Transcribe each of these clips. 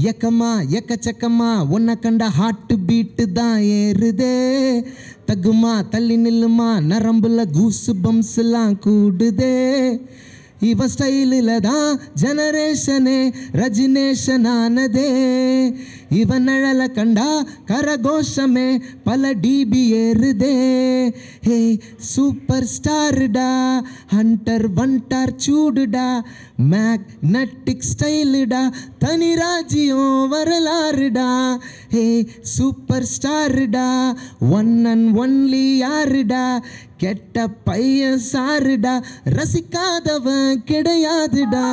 எக்கமா எக்கச்சக்கமா உன்னை கண்ட ஹார்ட் பீட்டு தான் ஏறுதே தகுமா தள்ளி நில்லுமா நரம்புல கூசு பம்ஸ்லாம் கூடுதே இவன் ஸ்டைலில் தான் ஜெனரேஷனே ரஜினேஷன் ஆனதே இவன் நிழல கண்டா கரகோஷமே பல டிபி ஏறுதே ஹே சூப்பர் ஸ்டாருடா ஹண்டர் வண்டார் சூடுடா மேக்னட்டிக் ஸ்டைலுடா தனி ராஜ்யம் வரலாறுடா ஹே சூப்பர் ஸ்டாருடா ஒன் அண்ட் ஒன்லி யாருடா கெட்ட பையன் சாருடா ரசிக்காதவன் கிடையாதுடா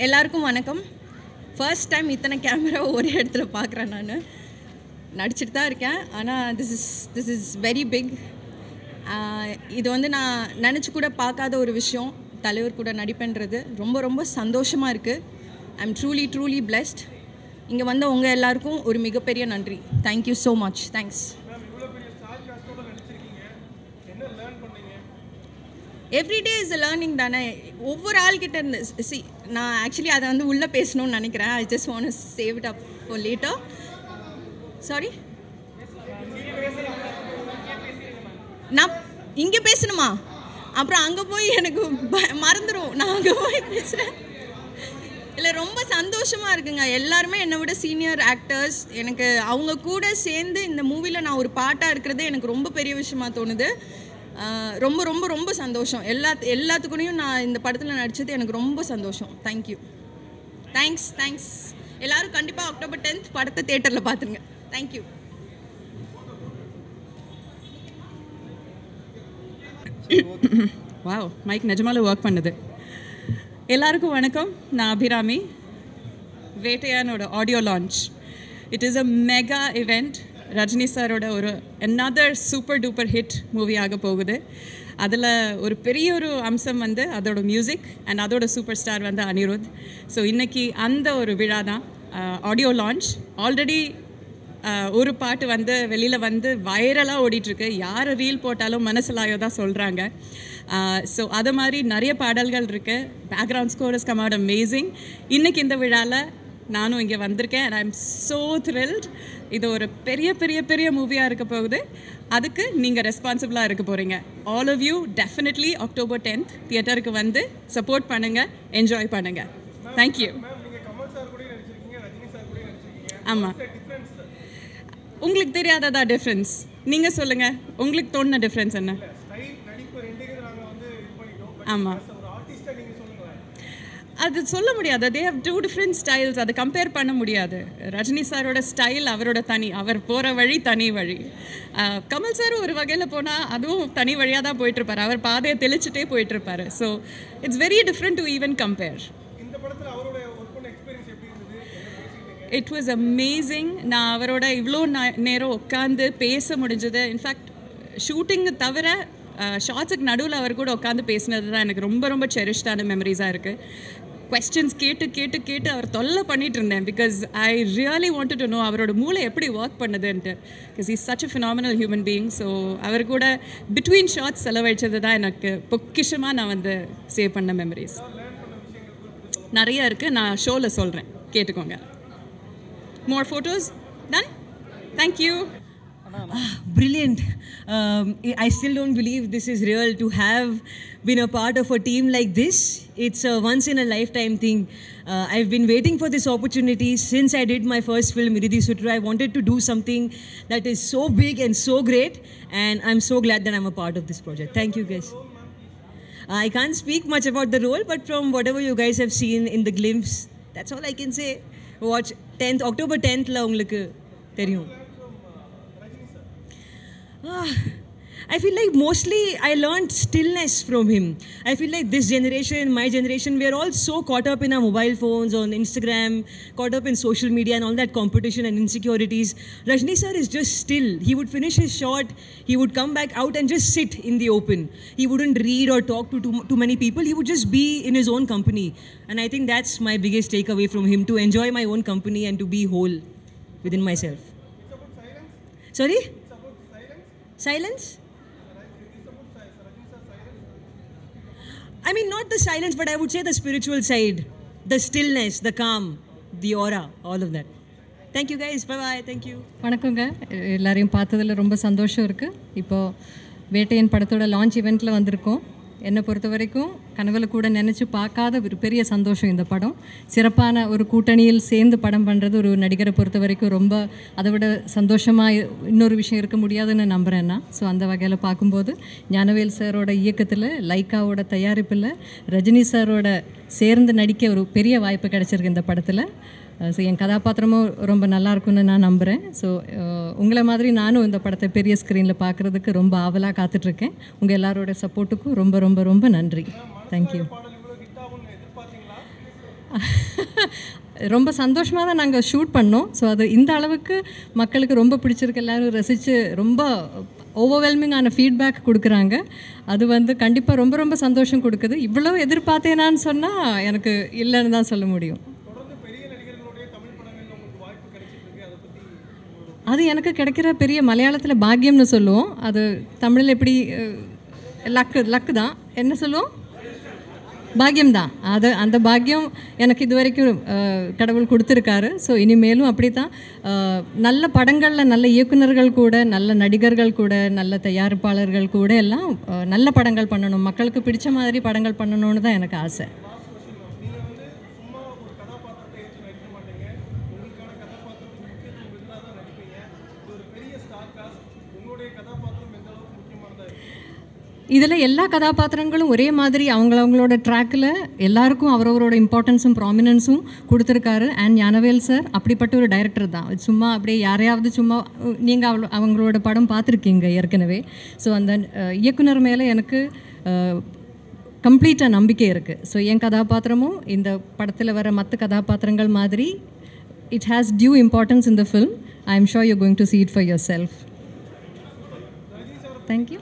எல்லாருக்கும் வணக்கம். ஃபர்ஸ்ட் டைம் இத்தனை கேமரா ஒரே இடத்துல பார்க்குறேன். நான் நடிச்சிட்டு தான் இருக்கேன், ஆனால் திஸ் இஸ் வெரி பிக். இது வந்து நான் நினச்சி கூட பார்க்காத ஒரு விஷயம். தலைவர் கூட நடிப்பேன்றது ரொம்ப ரொம்ப சந்தோஷமாக இருக்குது. I am truly blessed. இங்கே வந்த உங்கள் எல்லாருக்கும் ஒரு மிகப்பெரிய நன்றி. Thank you so much. Thanks. Everyday is a learning தானே, ஒவ்வொரு ஆள்கிட்ட இருந்து. நான் ஆக்சுவலி அதை வந்து உள்ளே பேசணும்னு நினைக்கிறேன். I just want to save it up for later. Sorry, நான் இங்கே பேசணுமா? அப்புறம் அங்கே போய் எனக்கு மறந்துடும். நான் அங்கே போய் பேசுகிறேன். இல்லை, ரொம்ப சந்தோஷமாக இருக்குங்க. எல்லாருமே என்னை விட சீனியர் ஆக்டர்ஸ். எனக்கு அவங்க கூட சேர்ந்து இந்த மூவியில் நான் ஒரு பாட்டாக இருக்கிறதே எனக்கு ரொம்ப பெரிய விஷயமா தோணுது. ரொம்ப ரொம்ப ரொம்ப சந்தோஷம். எல்லாத்துக்குனையும் நான் இந்த படத்தில் நடித்தது எனக்கு ரொம்ப சந்தோஷம். தேங்க்யூ. தேங்க்ஸ். எல்லோரும் கண்டிப்பாக அக்டோபர் 10th படத்தை தியேட்டரில் பார்த்துருங்க. தேங்க்யூ. வாவ், மைக் நிஜமால ஒர்க் பண்ணுது. எல்லாருக்கும் வணக்கம். நான் அபிராமி. வேட்டையானோட audio launch. It is a mega event. Rajini சாரோட ஒரு another super duper hit movie ஆக போகுது. அதில் ஒரு பெரிய ஒரு அம்சம் வந்து அதோட மியூசிக் அண்ட் அதோட சூப்பர் ஸ்டார் வந்து அனிருத். ஸோ இன்றைக்கி அந்த ஒரு விழா தான், ஆடியோ லான்ச். ஆல்ரெடி ஒரு பாட்டு வந்து வெளியில் வந்து வைரலாக ஓடிட்டுருக்கு. யார் ரீல் போட்டாலும் மனசிலாயோ தான் சொல்கிறாங்க. ஸோ அது மாதிரி நிறைய பாடல்கள் இருக்குது. Background score is come out amazing. இன்றைக்கி இந்த விழாவில் நானும் இங்கே வந்திருக்கேன். And I am so thrilled. இது ஒரு பெரிய பெரிய பெரிய மூவியாக இருக்க போகுது. அதுக்கு நீங்கள் ரெஸ்பான்சிபிளாக இருக்க போகிறீங்க. All of you definitely October 10th தியேட்டருக்கு வந்து சப்போர்ட் பண்ணுங்கள், என்ஜாய் பண்ணுங்கள். தேங்க்யூ. ஆமாம், உங்களுக்கு தெரியாததா டிஃப்ரென்ஸ்? நீங்கள் சொல்லுங்கள், உங்களுக்கு தோணுன டிஃப்ரென்ஸ் என்ன? ஆமாம், அது சொல்ல முடியாது. They have two different styles. அதை கம்பேர் பண்ண முடியாது. ரஜினி சாரோட ஸ்டைல் அவரோட தனி, அவர் போகிற வழி தனி வழி. கமல் சார் ஒரு வகையில் போனால் அதுவும் தனி வழியாக தான் போயிட்டுருப்பார். அவர் பாதையை தெளிச்சுட்டே போயிட்டுருப்பார். So it's very different to even compare. It was amazing. நான் அவரோட இவ்வளோ நேரம் உட்காந்து பேச முடிஞ்சது. இன்ஃபேக்ட் ஷூட்டிங்கு தவிர ஷார்ட்ஸுக்கு நடுவில் அவர் கூட உட்காந்து பேசினது தான் எனக்கு ரொம்ப ரொம்ப செரிஷ்டான மெமரிஸாக இருக்குது. கொஸ்டின்ஸ் கேட்டு அவர் தொல்லை பண்ணிகிட்டு இருந்தேன். Because I really wanted to know அவரோட மூளை எப்படி ஒர்க் பண்ணுதுன்ட்டு. Because is such a phenomenal human being. So அவர் கூட பிட்வீன் ஷார்ட்ஸ் செலவழிச்சது தான் எனக்கு பொக்கிஷமாக நான் வந்து சேவ் பண்ண மெமரிஸ். நிறைய இருக்குது, நான் ஷோவில் சொல்கிறேன், கேட்டுக்கோங்க. More photos? Done? Thank you. Brilliant. I still don't believe this is real, to have been a part of a team like this. It's a once in a lifetime thing. I've been waiting for this opportunity since I did my first film, Iridhi Sutru. I wanted to do something that is so big and so great, and I'm so glad that I'm a part of this project. Thank you guys. I can't speak much about the role, but from whatever you guys have seen in the glimpse, that's all I can say. Watch 10th, October 10th la ungalku theriyum. I feel like mostly I learned stillness from him. I feel like this generation, my generation, we are all so caught up in our mobile phones, on Instagram, caught up in social media and all that competition and insecurities. Rajni sir is just still. He would finish his shot, he would come back out and just sit in the open. He wouldn't read or talk to too many people. He would just be in his own company. And I think that's my biggest takeaway from him, to enjoy my own company and to be whole within myself. It's about silence? Sorry? It's about silence? Silence? I mean, not the silence, but I would say the spiritual side, the stillness, the calm, the aura, all of that. Thank you guys. Bye-bye. Thank you. வணக்கங்க. எல்லாரையும் பார்த்ததில் ரொம்ப சந்தோஷம் இருக்குது. இப்போது வேட்டையன் படத்தோட launch இவெண்ட்டில் வந்திருக்கோம். என்னை பொறுத்த வரைக்கும் கனவுல கூட நினச்சி பார்க்காத ஒரு பெரிய சந்தோஷம் இந்த படம். சிறப்பான ஒரு கூட்டணியில் சேர்ந்து படம் பண்ணுறது ஒரு நடிகரை பொறுத்த வரைக்கும் ரொம்ப அதை விட சந்தோஷமாக இன்னொரு விஷயம் இருக்க முடியாதுன்னு நம்புகிறேன்னா. ஸோ அந்த வகையில் பார்க்கும்போது ஞானவேல் சாரோட இயக்கத்தில், லைக்காவோட தயாரிப்பில், ரஜினி சாரோட சேர்ந்து நடிக்க ஒரு பெரிய வாய்ப்பு கிடச்சிருக்கு இந்த படத்தில். ஸோ என் கதாபாத்திரமும் ரொம்ப நல்லாயிருக்குன்னு நான் நம்புகிறேன். ஸோ உங்களை மாதிரி நானும் இந்த படத்தை பெரிய ஸ்க்ரீனில் பார்க்குறதுக்கு ரொம்ப ஆவலாக காத்துட்ருக்கேன். உங்கள் எல்லாரோட சப்போர்ட்டுக்கும் ரொம்ப ரொம்ப ரொம்ப நன்றி. தேங்க்யூ. ரொம்ப சந்தோஷமாக தான் நாங்கள் ஷூட் பண்ணோம். ஸோ அது இந்த அளவுக்கு மக்களுக்கு ரொம்ப பிடிச்சிருக்கு, எல்லோரும் ரசித்து ரொம்ப ஓவர்வெல்மிங்கான ஃபீட்பேக் கொடுக்குறாங்க. அது வந்து கண்டிப்பாக ரொம்ப ரொம்ப சந்தோஷம் கொடுக்குது. இவ்வளோ எதிர்பார்த்தேனான்னு சொன்னால் எனக்கு இல்லைன்னு தான் சொல்ல முடியும். அது எனக்கு கிடைக்கிற பெரிய மலையாளத்தில் பாக்கியம்னு சொல்லுவோம், அது தமிழில் எப்படி லக்கு தான் என்ன சொல்லுவோம், பாக்கியம்தான். அது அந்த பாக்கியம் எனக்கு இது வரைக்கும் கடவுள் கொடுத்துருக்காரு. ஸோ இனிமேலும் அப்படி தான் நல்ல படங்களில் நல்ல இயக்குனர்கள் கூட, நல்ல நடிகர்கள் கூட, நல்ல தயாரிப்பாளர்கள் கூட எல்லாம் நல்ல படங்கள் பண்ணணும், மக்களுக்கு பிடிச்ச மாதிரி படங்கள் பண்ணணும்னு தான் எனக்கு ஆசை. இதில் எல்லா கதாபாத்திரங்களும் ஒரே மாதிரி அவங்களோட ட்ராக்கில் எல்லாருக்கும் அவரவரோட இம்பார்ட்டன்ஸும் ப்ராமினன்ஸும் கொடுத்துருக்காரு. அண்ட் ஞானவேல் சார் அப்படிப்பட்ட ஒரு டைரக்டர் தான். சும்மா அப்படியே யாரையாவது சும்மா நீங்கள் அவங்களோட படம் பார்த்துருக்கீங்க ஏற்கனவே. ஸோ அந்த இயக்குனர் மேலே எனக்கு கம்ப்ளீட்டாக நம்பிக்கை இருக்குது. ஸோ என் கதாபாத்திரமும் இந்த படத்தில் வர மற்ற கதாபாத்திரங்கள் மாதிரி it has due importance in the film. I am sure you going to see it for yourself. Thank you.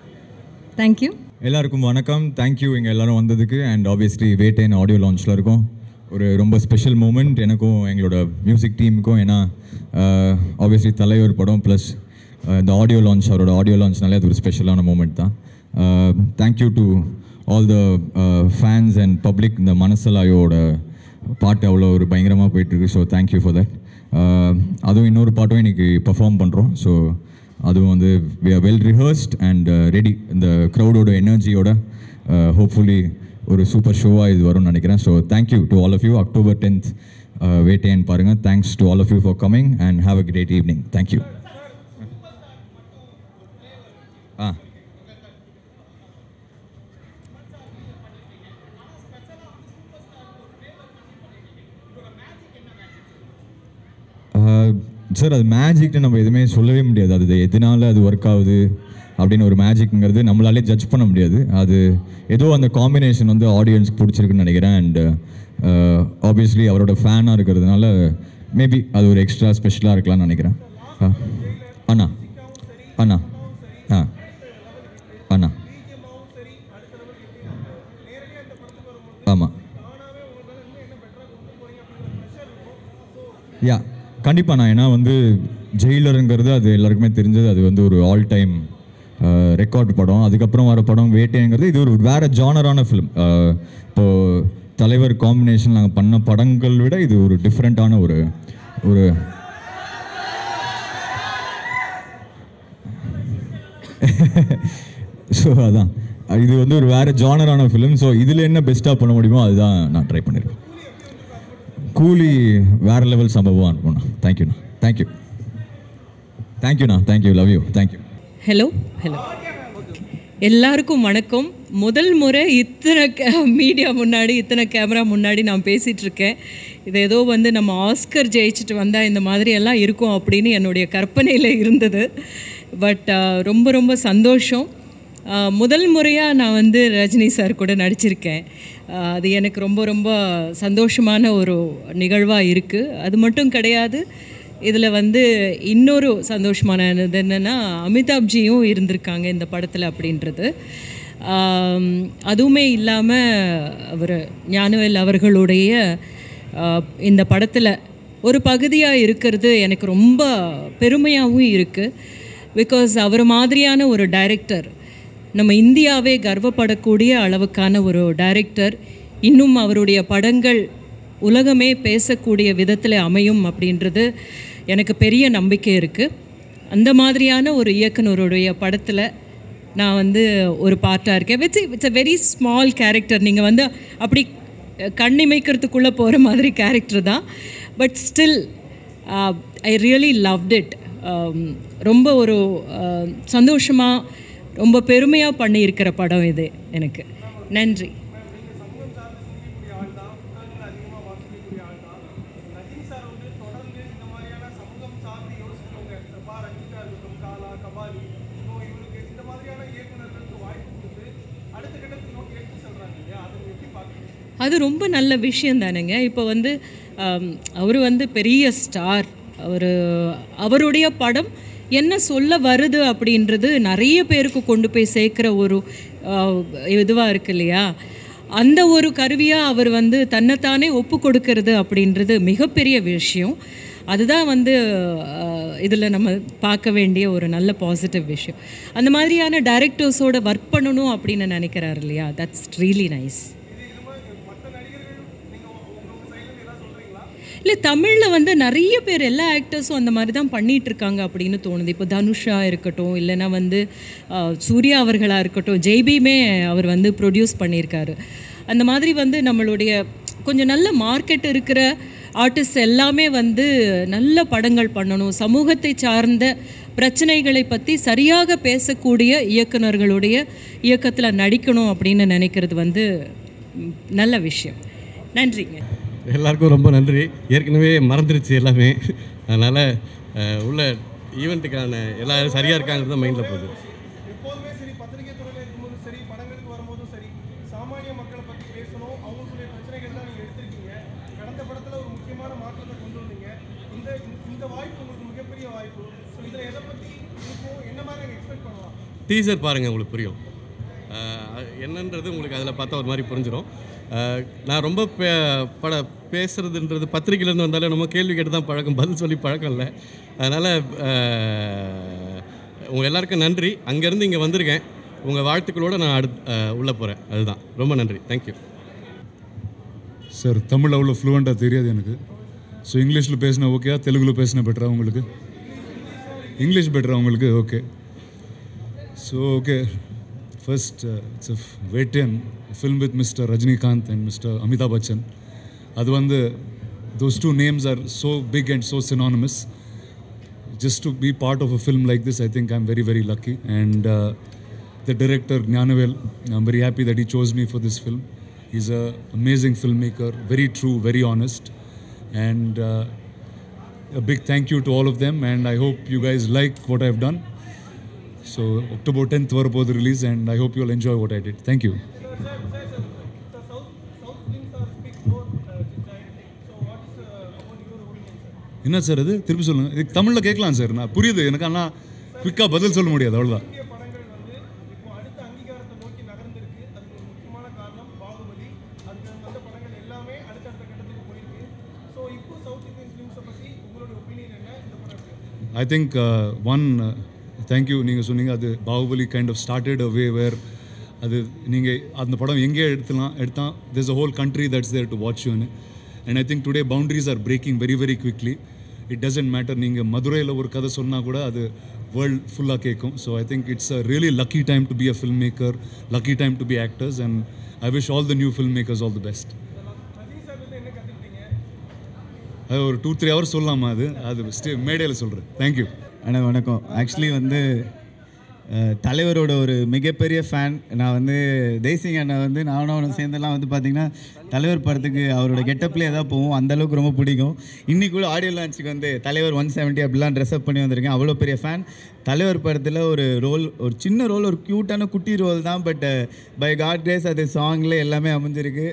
Thank you. எல்லாருக்கும் வணக்கம். தேங்க்யூ இங்கே எல்லோரும் வந்ததுக்கு. அண்ட் ஆப்வியஸ்லி வேட்டையன் ஆடியோ லான்ச்சில் இருக்கும். ஒரு ரொம்ப ஸ்பெஷல் மூமெண்ட் எனக்கும் எங்களோட மியூசிக் டீமுக்கும். ஏன்னா ஆப்வியஸ்லி தலைவர் படம் ப்ளஸ் இந்த ஆடியோ லான்ச், அவரோட ஆடியோ லான்ச்னாலே அது ஒரு ஸ்பெஷலான மூமெண்ட் தான். Thank you to all the fans and public. இந்த மனசலாயோட பாட்டு அவ்வளோ ஒரு பயங்கரமாக போயிட்டுருக்கு. So thank you for that. அதுவும் இன்னொரு பாட்டும் இன்றைக்கி பர்ஃபார்ம் பண்ணுறோம். ஸோ அதுவும் வந்து we are well rehearsed and ready. இந்த க்ரௌடோட எனர்ஜியோட ஹோப்ஃபுல்லி ஒரு சூப்பர் ஷோவாக இது வரும்னு நினைக்கிறேன். So thank you to all of you. October 10th Vettaiyan பாருங்கள். Thanks to all of you for coming and have a great evening. Thank you. Sir அது மேஜிக்னு நம்ம எதுவுமே சொல்லவே முடியாது. அது எதனால அது ஒர்க் ஆகுது அப்படின்னு ஒரு மேஜிக்ங்கிறது நம்மளாலே ஜட்ஜ் பண்ண முடியாது. அது ஏதோ அந்த காம்பினேஷன் வந்து ஆடியன்ஸ்க்கு பிடிச்சிருக்குன்னு நினைக்கிறேன். அண்ட் ஆப்வியஸ்லி அவரோட ஃபேனாக இருக்கிறதுனால மேபி அது ஒரு எக்ஸ்ட்ரா ஸ்பெஷலாக இருக்கலாம்னு நினைக்கிறேன். அண்ணா அண்ணா அண்ணா ஆமாம் யா கண்டிப்பாக. நான் ஏன்னா வந்து ஜெயிலருங்கிறது அது எல்லாருக்குமே தெரிஞ்சது. அது வந்து ஒரு ஆல் டைம் ரெக்கார்டு படம். அதுக்கப்புறம் வர படம் வேட்டைங்கிறது இது ஒரு வேறு ஜானரான ஃபிலிம். இப்போது தலைவர் காம்பினேஷன் நாங்கள் பண்ண படங்கள் விட இது ஒரு டிஃப்ரெண்ட்டான ஒரு ஸோ அதான் இது வந்து ஒரு வேறு ஜானரான ஃபிலிம். ஸோ இதில் என்ன பெஸ்ட்டாக பண்ண முடியுமோ அதுதான் நான் ட்ரை பண்ணியிருக்கேன். கூலி வேறு லெவல் சம்பவம் அனுப்பணும். தேங்க்யூண்ணா. தேங்க்யூ. தேங்க்யூண்ணா. Thank you. Love you. Thank you. Hello எல்லாருக்கும் வணக்கம். முதல் முறை இத்தனை மீடியா முன்னாடி, இத்தனை கேமரா முன்னாடி நான் பேசிகிட்ருக்கேன். இது ஏதோ வந்து நம்ம ஆஸ்கர் ஜெயிச்சுட்டு வந்தால் இந்த மாதிரி எல்லாம் இருக்கும் அப்படின்னு என்னுடைய கற்பனையில் இருந்தது. பட் ரொம்ப ரொம்ப சந்தோஷம். முதல் முறையாக நான் வந்து ரஜினி சார் கூட நடிச்சிருக்கேன். அது எனக்கு ரொம்ப ரொம்ப சந்தோஷமான ஒரு நிகழ்வாக இருக்குது. அது மட்டும் கிடையாது, இதில் வந்து இன்னொரு சந்தோஷமானது என்னென்னா அமிதாப்ஜியும் இருந்திருக்காங்க இந்த படத்தில் அப்படின்றது. அதுவுமே இல்லாமல் அவர் ஞானவேல் அவர்களுடைய இந்த படத்தில் ஒரு பகுதியாக இருக்கிறது எனக்கு ரொம்ப பெருமையாகவும் இருக்குது. பிகாஸ் அவர் மாதிரியான ஒரு டைரக்டர், நம்ம இந்தியாவே கர்வப்படக்கூடிய அளவுக்கான ஒரு டைரக்டர், இன்னும் அவருடைய படங்கள் உலகமே பேசக்கூடிய விதத்தில் அமையும் அப்படின்றது எனக்கு பெரிய நம்பிக்கை இருக்குது. அந்த மாதிரியான ஒரு இயக்குனருடைய படத்தில் நான் வந்து ஒரு பார்ட்டாக இருக்கேன். It's a very small character. நீங்கள் வந்து அப்படி கண்ணிமைக்கிறதுக்குள்ளே போகிற மாதிரி கேரக்டர் தான். But still I really loved it. ரொம்ப ஒரு சந்தோஷமாக, ரொம்ப பெருமையாக பண்ணியிருக்கிற படம் இது எனக்கு. நன்றி. அது ரொம்ப நல்ல விஷயம் தானுங்க. இப்போ வந்து அவர் வந்து பெரிய ஸ்டார், அவருடைய படம் என்ன சொல்ல வருது அப்படின்றது நிறைய பேருக்கு கொண்டு போய் சேர்க்குற ஒரு இதுவாக இருக்கு இல்லையா? அந்த ஒரு கருவியாக அவர் வந்து தன்னைத்தானே ஒப்பு கொடுக்கறது அப்படின்றது மிகப்பெரிய விஷயம். அதுதான் வந்து இதில் நம்ம பார்க்க வேண்டிய ஒரு நல்ல பாசிட்டிவ் விஷயம். அந்த மாதிரியான டைரக்டர்ஸோட ஒர்க் பண்ணணும் அப்படின்னு நினைக்கிறாரு இல்லையா? That's really nice. இல்லை, தமிழில் வந்து நிறைய பேர் எல்லா ஆக்டர்ஸும் அந்த மாதிரி தான் பண்ணிகிட்ருக்காங்க அப்படின்னு தோணுது. இப்போ தனுஷா இருக்கட்டும், இல்லைன்னா வந்து சூர்யா அவர்களாக இருக்கட்டும், ஜெய்பீமே அவர் வந்து ப்ரொடியூஸ் பண்ணியிருக்காரு. அந்த மாதிரி வந்து நம்மளுடைய கொஞ்சம் நல்ல மார்க்கெட் இருக்கிற ஆர்டிஸ்ட் எல்லாமே வந்து நல்ல படங்கள் பண்ணணும், சமூகத்தை சார்ந்த பிரச்சனைகளை பற்றி சரியாக பேசக்கூடிய இயக்குனர்களுடைய இயக்கத்தில் நடிக்கணும் அப்படின்னு நினைக்கிறது வந்து நல்ல விஷயம். நன்றிங்க. எல்லாருக்கும் ரொம்ப நன்றி. ஏற்கனவே மறந்துருச்சு எல்லாமே, அதனால் உள்ள ஈவெண்ட்டுக்கான எல்லோரும் சரியாக இருக்காங்கிறது தான் மைண்டில் போகுது. எப்போதுமே சரி, பத்திரிகை துறையில் இருக்கும்போதும் சரி, படங்களுக்கு வரும்போதும் சரி, சாமானிய மக்களை பற்றி பேசணும், அவங்களுடைய பிரச்சனைகள் தான் நீங்கள் எடுத்திருக்கீங்க. கடந்த படத்தில் ஒரு முக்கியமான மாற்றத்தை கொண்டு வந்தீங்க. இந்த வாய்ப்பு உங்களுக்கு மிகப்பெரிய வாய்ப்பு. ஸோ இதில் எதை பற்றி இருக்கும், என்ன மாதிரி நாங்கள் எக்ஸ்பெக்ட் பண்ணலாம்? டீசர் பாருங்கள், உங்களுக்கு புரியும் என்னன்றது. உங்களுக்கு அதில் பார்த்தா ஒரு மாதிரி புரிஞ்சிடும். நான் ரொம்ப பேசுகிறதுன்றது பத்திரிக்கையிலேருந்து வந்தாலே நம்ம கேள்வி கேட்டு தான் பழக்கம், பதில் சொல்லி பழக்கம் இல்லை. அதனால் உங்கள் எல்லாருக்கும் நன்றி. அங்கேருந்து இங்கே வந்திருக்கேன், உங்கள் வாழ்த்துக்களோடு நான் உள்ளே போகிறேன். அதுதான், ரொம்ப நன்றி. Thank you sir. தமிழ் அவ்வளோ ஃப்ளூவெண்ட்டாக தெரியாது எனக்கு. ஸோ இங்கிலீஷில் பேசினா ஓகேயா, தெலுங்கில் பேசினா பெட்டரா உங்களுக்கு? இங்கிலீஷ் பெட்டரா உங்களுக்கு? Okay. So okay, first it's a Vettaiyan film with Mr. Rajinikanth and Mr. Amitabh Bachchan. அது வந்து those two names are so big and so synonymous. Just to be part of a film like this, I think I'm very, very lucky. And the director Gnanavel, I'm very happy that he chose me for this film. He's an amazing filmmaker, very true, very honest. And a big thank you to all of them, and I hope you guys like what I've done. So October 10th varapodhu release, and I hope you'll enjoy what I did. Thank you. என்ன sir அது? திருப்பி சொல்லுங்கள். இது தமிழில் கேட்கலாம் sir, நான் புரியுது எனக்கு, ஆனால் குவிக்காக பதில் சொல்ல முடியாது, அவ்வளோதான். I think thank you. நீங்கள் சொன்னீங்க அது Baahubali kind of started a way where அது நீங்கள் அந்த படம் எங்கே எடுத்தால் there's a whole country that's there to watch you. And I think today boundaries are breaking very, very quickly. It doesn't matter நீங்கள் மதுரையில் ஒரு கதை சொன்னால் கூட அது வேர்ல்ட் ஃபுல்லாக கேட்கும். So I think it's a really lucky time to be a filmmaker, lucky time to be actors, and I wish all the new filmmakers all the best. அது ஒரு 2-3 hours சொல்லலாமா? அது மேடையில் சொல்கிறேன். தேங்க்யூ. அண்ணா வணக்கம். ஆக்சுவலி வந்து தலைவரோட ஒரு மிகப்பெரிய ஃபேன் நான். வந்து தேசிங் அண்ணா வந்து நானும் அவனும் சேர்ந்தெல்லாம் வந்து பார்த்திங்கன்னா தலைவர் படத்துக்கு அவரோட கெட்டப்லேயே தான் போவோம், அந்தளவுக்கு ரொம்ப பிடிக்கும். இன்றைக்கி கூட ஆடியோ லான்ச்சுக்கு வந்து தலைவர் 170 அப்படிலாம் ட்ரெஸ்அப் பண்ணி வந்திருக்கேன். அவ்வளோ பெரிய ஃபேன். தலைவர் படத்தில் ஒரு ரோல், ஒரு சின்ன ரோல், ஒரு க்யூட்டான குட்டி ரோல் தான், பட் பை காட் கிரேஸ் அது சாங்கில் எல்லாமே அமைஞ்சிருக்கு.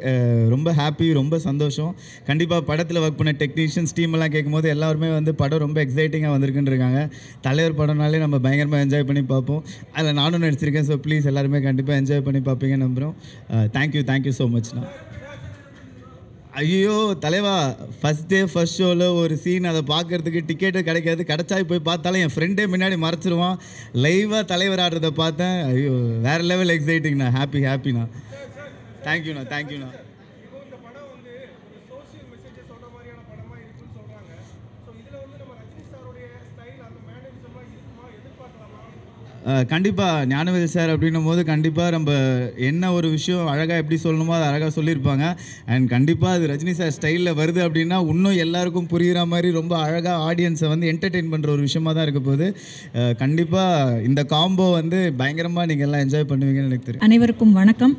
ரொம்ப ஹாப்பி, ரொம்ப சந்தோஷம். கண்டிப்பாக படத்தில் ஒர்க் பண்ண டெக்னீஷியன்ஸ் டீமெல்லாம் கேட்கும்போது எல்லாருமே வந்து படம் ரொம்ப எக்ஸைட்டிங்காக வந்திருக்குன்னு இருக்காங்க. தலைவர் படம்னாலே நம்ம பயங்கரமாக என்ஜாய் பண்ணி பார்ப்போம். அதில் நானும் நடிச்சிருக்கேன். ஸோ ப்ளீஸ் எல்லாருமே கண்டிப்பாக என்ஜாய் பண்ணி பார்ப்பீங்க நம்புகிறோம். தேங்க்யூ ஸோ மச்ண்ணா. ஐயோ தலைவா, ஃபஸ்ட் டே ஃபஸ்ட் ஷோவில் ஒரு சீன், அதை பார்க்குறதுக்கு டிக்கெட்டு கிடைக்காது. கிடச்சா போய் பார்த்தாலும் என் ஃப்ரெண்டே முன்னாடி மறைச்சிருவான். லைவாக தலைவர் ஆடுறதை பார்த்தேன். ஐயோ வேறு லெவல் எக்ஸைட்டிங்ண்ணா. ஹாப்பிண்ணா. தேங்க்யூண்ணா. கண்டிப்பாக ஞானவேல் சார் அப்படின்னும் போது கண்டிப்பாக நம்ம என்ன ஒரு விஷயம் அழகாக எப்படி சொல்லணுமோ அதை அழகாக சொல்லியிருப்பாங்க. அண்ட் கண்டிப்பாக அது ரஜினி சார் ஸ்டைலில் வருது அப்படின்னா இன்னும் எல்லாருக்கும் புரிகிற மாதிரி ரொம்ப அழகாக ஆடியன்ஸை வந்து என்டர்டெயின் பண்ணுற ஒரு விஷயமாக தான் இருக்க போகுது. கண்டிப்பாக இந்த காம்போ வந்து பயங்கரமாக நீங்கள் எல்லாம் என்ஜாய் பண்ணுவீங்கன்னு எனக்கு தெரியும். அனைவருக்கும் வணக்கம்.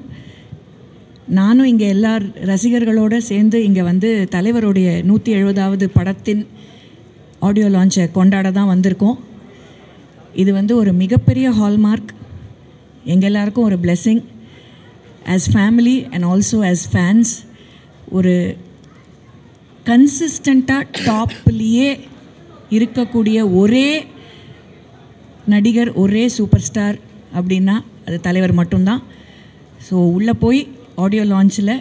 நானும் இங்கே எல்லா ரசிகர்களோடு சேர்ந்து இங்கே வந்து தலைவருடைய 170வது படத்தின் ஆடியோ லான்ச்சை கொண்டாட தான் வந்திருக்கோம். இது வந்து ஒரு மிகப்பெரிய ஹால்மார்க், எங்கள் எல்லாருக்கும் ஒரு blessing as family and also as fans. ஒரு கன்சிஸ்டண்ட்டாக டாப்லேயே இருக்கக்கூடிய ஒரே நடிகர், ஒரே சூப்பர் ஸ்டார் அப்படின்னா அது தலைவர் மட்டும்தான். ஸோ உள்ளே போய் ஆடியோ லான்ச்சில்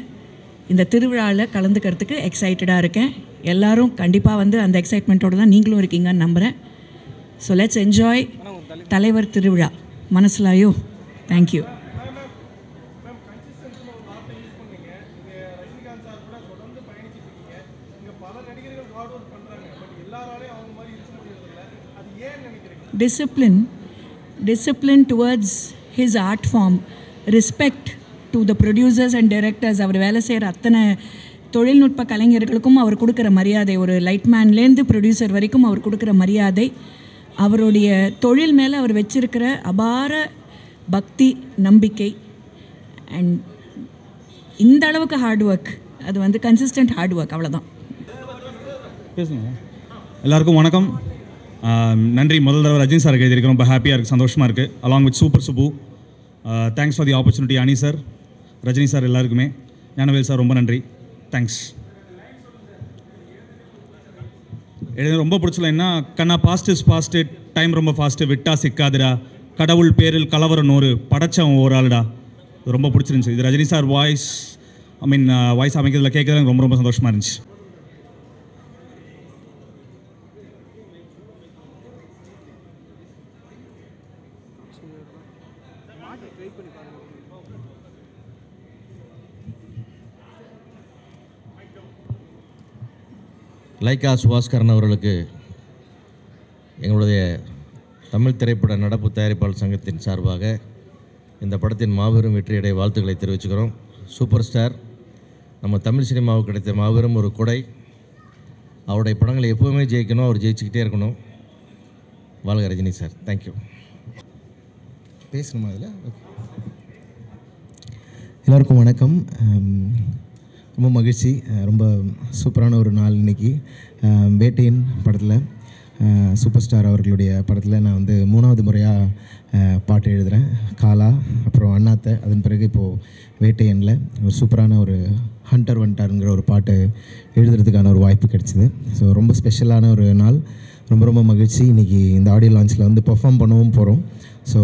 இந்த திருவிழாவில் கலந்துக்கிறதுக்கு எக்ஸைட்டடாக இருக்கேன். எல்லோரும் கண்டிப்பாக வந்து அந்த எக்ஸைட்மெண்ட்டோடு தான் நீங்களும் இருக்கீங்கன்னு நம்புகிறேன். ஸோ லெட்ஸ் என்ஜாய் தலைவர் திருவிழா. மனசுலாயோ. Thank you. Discipline towards his art form, respect to the producers and directors. அவர் வேலை செய்கிற அத்தனை தொழில்நுட்ப கலைஞர்களுக்கும் அவர் கொடுக்குற மரியாதை, ஒரு லைட்மேன்லேருந்து ப்ரொடியூசர் வரைக்கும் அவர் கொடுக்குற மரியாதை, அவருடைய தொழில் மேலே அவர் வச்சிருக்கிற அபார பக்தி, நம்பிக்கை, அண்ட் இந்த அளவுக்கு ஹார்ட் ஒர்க், அது வந்து கன்சிஸ்டன்ட் ஹார்ட் ஒர்க், அவ்வளோதான். பேசுங்க. எல்லாருக்கும் வணக்கம். நன்றி. முதல் தடவை ரஜினி சார் எழுதியிருக்கேன். ரொம்ப ஹாப்பியாக இருக்குது, சந்தோஷமாக இருக்குது. Along with super Subbu. Thanks for the opportunity அனி சார், ரஜினி சார், எல்லாருக்குமே. ஞானவேல் சார் ரொம்ப நன்றி, தேங்க்ஸ். எனக்கு ரொம்ப பிடிச்சல என்ன கண்ணா, பாஸ்ட் இஸ் பாஸ்ட்டு, டைம் ரொம்ப ஃபாஸ்ட்டு, விட்டா சிக்காதுடா, கடவுள் பேரில் கலவரம் நூறு, படைச்சவன் ஒரு ஆளுடா. ரொம்ப பிடிச்சிருந்துச்சு. இது ரஜினி சார் வாய்ஸ், வாய்ஸ் அமைக்கிறதுல கேட்குறது எனக்கு ரொம்ப ரொம்ப சந்தோஷமாக இருந்துச்சு. லைக்கா சுபாஸ்கரன் அவர்களுக்கு எங்களுடைய தமிழ் திரைப்பட நடப்பு தயாரிப்பாளர் சங்கத்தின் சார்பாக இந்த படத்தின் மாபெரும் வெற்றியடை வாழ்த்துக்களை தெரிவிச்சுக்கிறோம். சூப்பர் ஸ்டார், நம்ம தமிழ் சினிமாவுக்கு கிடைத்த மாபெரும் ஒரு கொடை. அவருடைய படங்களை எப்போவுமே ஜெயிக்கணும், அவர் ஜெயிச்சுக்கிட்டே இருக்கணும். வாழ்க ரஜினி சார். தேங்க்யூ. பேசணுமா அதில்? எல்லோருக்கும் வணக்கம். ரொம்ப மகிழ்ச்சி, ரொம்ப சூப்பரான ஒரு நாள் இன்றைக்கி. வேட்டையன் படத்தில், சூப்பர் ஸ்டார் அவர்களுடைய படத்தில் நான் வந்து 3வது முறையாக பாட்டு எழுதுகிறேன். காலா, அப்புறம் அண்ணாத்தை, அதன் பிறகு இப்போது வேட்டையனில் ஒரு சூப்பரான ஒரு ஹண்டர் வண்டாருங்கிற ஒரு பாட்டு எழுதுறதுக்கான ஒரு வாய்ப்பு கிடைச்சிது. ஸோ ரொம்ப ஸ்பெஷலான ஒரு நாள், ரொம்ப ரொம்ப மகிழ்ச்சி. இன்றைக்கி இந்த ஆடியோ லான்ச்சில் வந்து பெர்ஃபார்ம் பண்ணவும் போகிறோம். ஸோ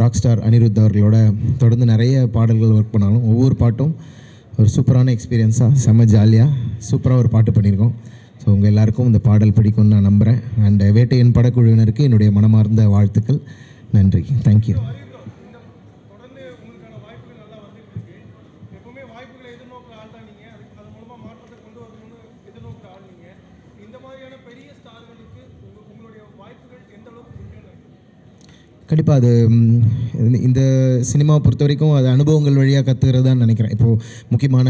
ராக் ஸ்டார் அனிருத் அவர்களோட தொடர்ந்து நிறைய பாடல்கள் ஒர்க் பண்ணாலும் ஒவ்வொரு பாட்டும் ஒரு சூப்பரான எக்ஸ்பீரியன்ஸாக, செம்ம ஜாலியாக சூப்பராக ஒரு பாட்டு பண்ணியிருக்கோம். ஸோ உங்கள் எல்லாருக்கும் இந்த பாடல் பிடிக்கும்னு நான் நம்புகிறேன். அண்ட் வேட்டையன் படக்குழுவினருக்கு என்னுடைய மனமார்ந்த வாழ்த்துக்கள். நன்றி. தேங்க்யூ. கண்டிப்பாக அது இந்த சினிமாவை பொறுத்த வரைக்கும் அது அனுபவங்கள் வழியாக கற்றுக்கிறது தான் நினைக்கிறேன். இப்போது முக்கியமான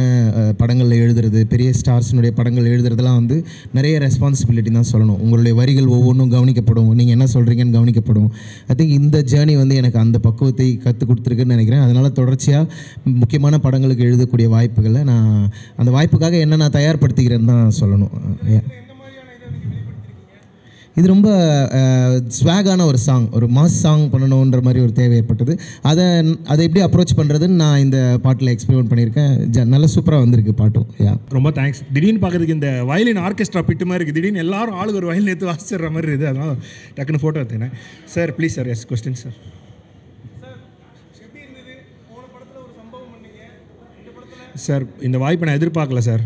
படங்களில் எழுதுறது, பெரிய ஸ்டார்ஸினுடைய படங்கள் எழுதுறதுலாம் வந்து நிறைய ரெஸ்பான்சிபிலிட்டி தான் சொல்லணும். உங்களுடைய வரிகள் ஒவ்வொன்றும் கவனிக்கப்படும், நீங்கள் என்ன சொல்கிறீங்கன்னு கவனிக்கப்படும். ஐ திங்க் இந்த ஜேர்னி வந்து எனக்கு அந்த பக்குவத்தை கற்றுக் கொடுத்துருக்குன்னு நினைக்கிறேன். அதனால் தொடர்ச்சியாக முக்கியமான படங்களுக்கு எழுதக்கூடிய வாய்ப்புகளை நான் அந்த வாய்ப்புக்காக என்ன நான் தயார்படுத்திக்கிறேன்னு தான் சொல்லணும். இது ரொம்ப ஸ்வாகான ஒரு சாங், ஒரு மாஸ் சாங் பண்ணணுன்ற மாதிரி ஒரு தேவை ஏற்பட்டது. அதை எப்படி அப்ரோச் பண்ணுறதுன்னு நான் இந்த பாட்டில் எக்ஸ்பெரிமெண்ட் பண்ணியிருக்கேன். நல்லா சூப்பராக வந்திருக்கு பாட்டும். ரொம்ப தேங்க்ஸ். திடீர்னு பார்க்குறதுக்கு இந்த வயலின் ஆர்கெஸ்ட்ரா பிட்டு மாதிரி இருக்குது. திடீர்னு எல்லாரும் ஆளுக்கு ஒரு வயலின் எடுத்து வாசிச்சிடுற மாதிரி இருக்குது. அதனால் டக்குன்னு ஃபோட்டோ எடுத்தேன். Sir please sir, S question sir. Sir இந்த வாய்ப்பை நான் எதிர்பார்க்கல சார்.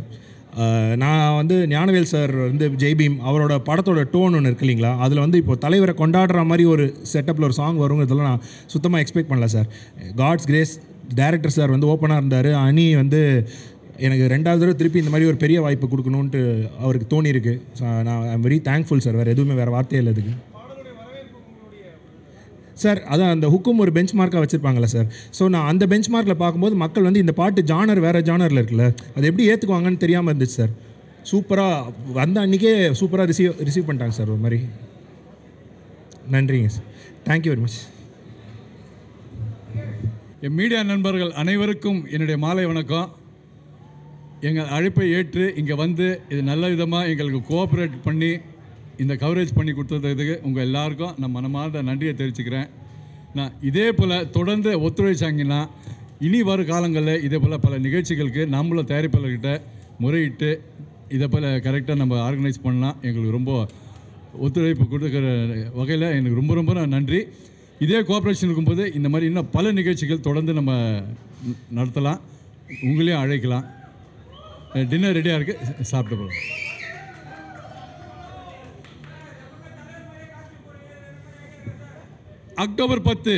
நான் வந்து ஞானவேல் சார் வந்து ஜெய்பீம் அவரோட படத்தோட டோன் ஒன்று இருக்கு இல்லைங்களா, அதில் வந்து இப்போ தலைவரை கொண்டாடுற மாதிரி ஒரு செட்டப்பில் ஒரு சாங் வருங்கிறதுலாம் நான் சுத்தமாக எக்ஸ்பெக்ட் பண்ணல sir. God's grace, director sir வந்து ஓப்பனாக இருந்தார். அனி வந்து எனக்கு 2வது தடவை திருப்பி இந்த மாதிரி ஒரு பெரிய வாய்ப்பு கொடுக்கணுன்ட்டு அவருக்கு தோணியிருக்கு. நான் I am very thankful sir. வேறு எதுவுமே வேறு வார்த்தையே இல்லை இதுக்கு சார். அதான் அந்த ஹுக்கும் ஒரு பெஞ்ச் மார்க்காக வச்சுருப்பாங்களே சார். ஸோ நான் அந்த பெஞ்ச் மார்க்கில் பார்க்கும்போது மக்கள் வந்து இந்த பாட்டு ஜானர் வேறு ஜானரில் இருக்குல்ல, அது எப்படி ஏற்றுக்குவாங்கன்னு தெரியாமல் இருந்துச்சு சார். சூப்பராக வந்த அன்றைக்கே சூப்பராக ரிசீவ் பண்ணிட்டாங்க சார். ஒரு மாதிரி நன்றிங்க சார். Thank you very much. என் மீடியா நண்பர்கள் அனைவருக்கும் என்னுடைய மாலை வணக்கம். எங்கள் அழைப்பை ஏற்று இங்கே வந்து இது நல்ல விதமாக எங்களுக்கு கோஆப்ரேட் பண்ணி இந்த கவரேஜ் பண்ணி கொடுத்ததுக்கு உங்கள் எல்லாருக்கும் நான் மனமார்ந்த நன்றியை தெரிவிச்சுக்கிறேன். நான் இதே போல் தொடர்ந்து ஒத்துழைச்சாங்கன்னா இனி வரும் காலங்களில் இதே போல் பல நிகழ்ச்சிகளுக்கு நம்மளும் தயாரிப்பாளர்கிட்ட முறையிட்டு இதை போல் கரெக்டாக நம்ம ஆர்கனைஸ் பண்ணலாம். எங்களுக்கு ரொம்ப ஒத்துழைப்பு கொடுக்குற வகையில் எனக்கு ரொம்ப ரொம்ப நன்றி. இதே கோஆப்ரேஷன் இருக்கும்போது இந்த மாதிரி இன்னும் பல நிகழ்ச்சிகள் தொடர்ந்து நம்ம நடத்தலாம். உங்களையும் அழைக்கலாம். டின்னர் ரெடியாக இருக்குது, சாப்பிட்டு போகலாம். அக்டோபர் 10